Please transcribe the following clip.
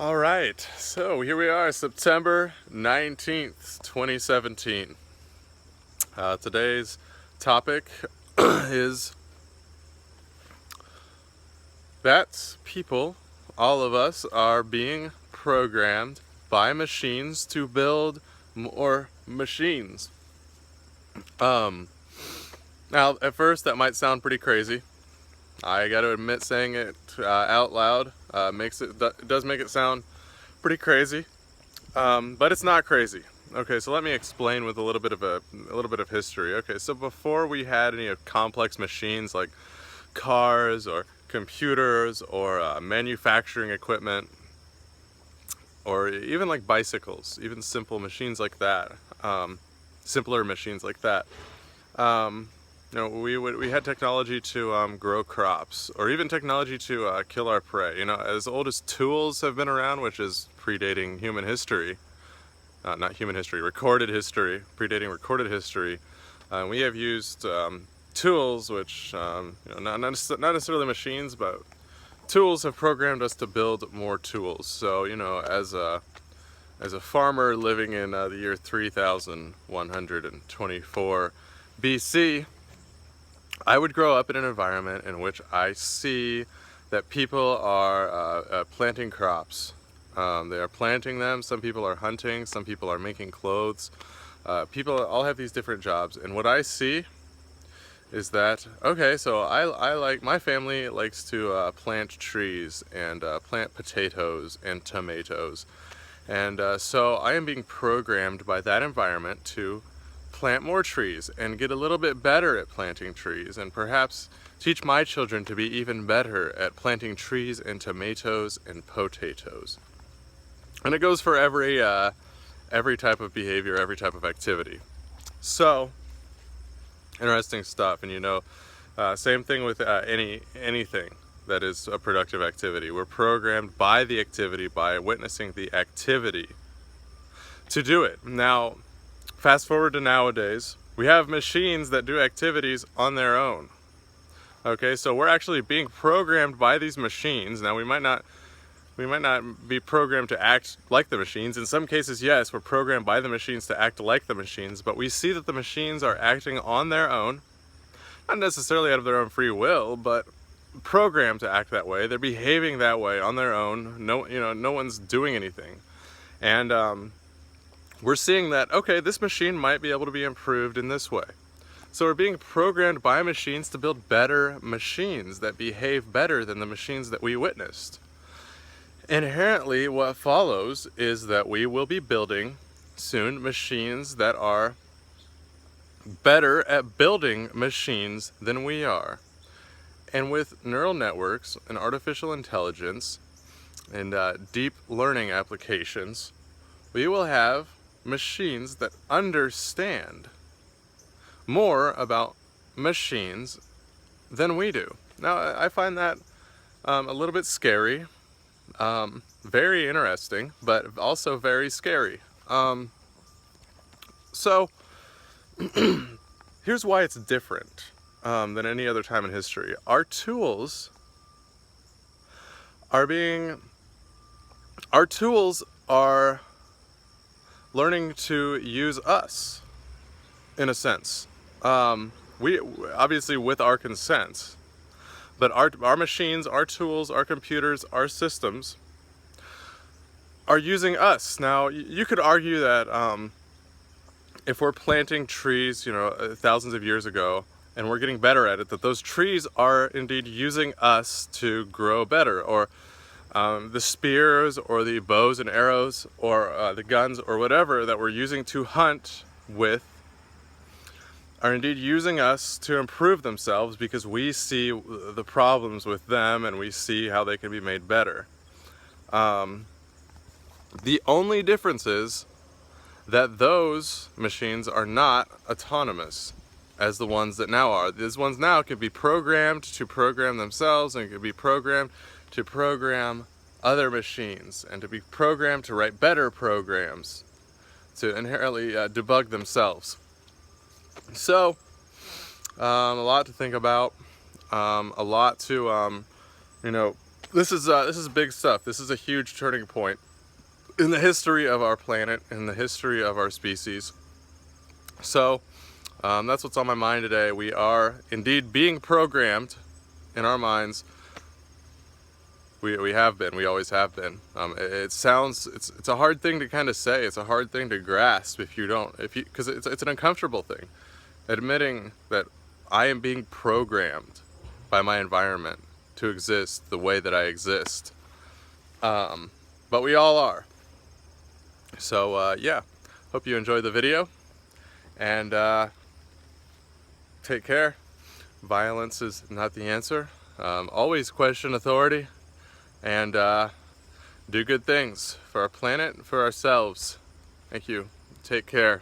All right, so here we are, September 19th, 2017. Today's topic is that people, all of us, are being programmed by machines to build more machines. Um, Now, at first, that might sound pretty crazy. I got to admit, saying it out loud does make it sound pretty crazy. But it's not crazy. Okay, so let me explain with a little bit of history. Okay, so before we had any complex machines like cars or computers or manufacturing equipment, or even like bicycles, even simple machines like that, simpler machines like that. Um, we had technology to grow crops, or even technology to kill our prey. As old as tools have been around, which is predating human history. Not human history, recorded history, predating recorded history. We have used tools, which not necessarily machines, but tools have programmed us to build more tools. So as a farmer living in the year 3124 BC, I would grow up in an environment in which I see that people are planting crops. They are planting them. Some people are hunting. Some people are making clothes. People all have these different jobs. And what I see is that, okay, so I like, my family likes to plant trees and plant potatoes and tomatoes. And so I am being programmed by that environment to plant more trees and get a little bit better at planting trees, and perhaps teach my children to be even better at planting trees and tomatoes and potatoes. And it goes for every type of behavior, every type of activity. So interesting stuff. And same thing with anything that is a productive activity. We're programmed by the activity, by witnessing the activity, to do it. Now, fast forward to nowadays, we have machines that do activities on their own. Okay, so we're actually being programmed by these machines. Now, we might not be programmed to act like the machines. In some cases, yes, we're programmed by the machines to act like the machines, but we see that the machines are acting on their own, not necessarily out of their own free will, but programmed to act that way. They're behaving that way on their own. No one's doing anything. And we're seeing that, okay, this machine might be able to be improved in this way. So we're being programmed by machines to build better machines that behave better than the machines that we witnessed. Inherently, what follows is that we will be building soon machines that are better at building machines than we are. And with neural networks and artificial intelligence and deep learning applications, we will have machines that understand more about machines than we do. Now, I find that a little bit scary, very interesting, but also very scary. So here's why it's different than any other time in history. Our tools are learning to use us, in a sense. We obviously with our consent, but our machines, our tools, our computers, our systems are using us. Now, you could argue that if we're planting trees, thousands of years ago, and we're getting better at it, that those trees are indeed using us to grow better, or the spears or the bows and arrows or the guns or whatever that we're using to hunt with are indeed using us to improve themselves, because we see the problems with them and we see how they can be made better. The only difference is that those machines are not autonomous as the ones that now are. These ones now can be programmed to program themselves, and can be programmed to program other machines, and to be programmed to write better programs, to inherently debug themselves. So, a lot to think about, a lot to, This is big stuff. This is a huge turning point in the history of our planet, in the history of our species. So that's what's on my mind today. We are indeed being programmed in our minds. We have been. We always have been. It's a hard thing to kind of say. It's a hard thing to grasp because it's an uncomfortable thing. Admitting that I am being programmed by my environment to exist the way that I exist. But we all are. So yeah, hope you enjoyed the video, and take care. Violence is not the answer. Always question authority, and do good things for our planet and for ourselves. Thank you. Take care.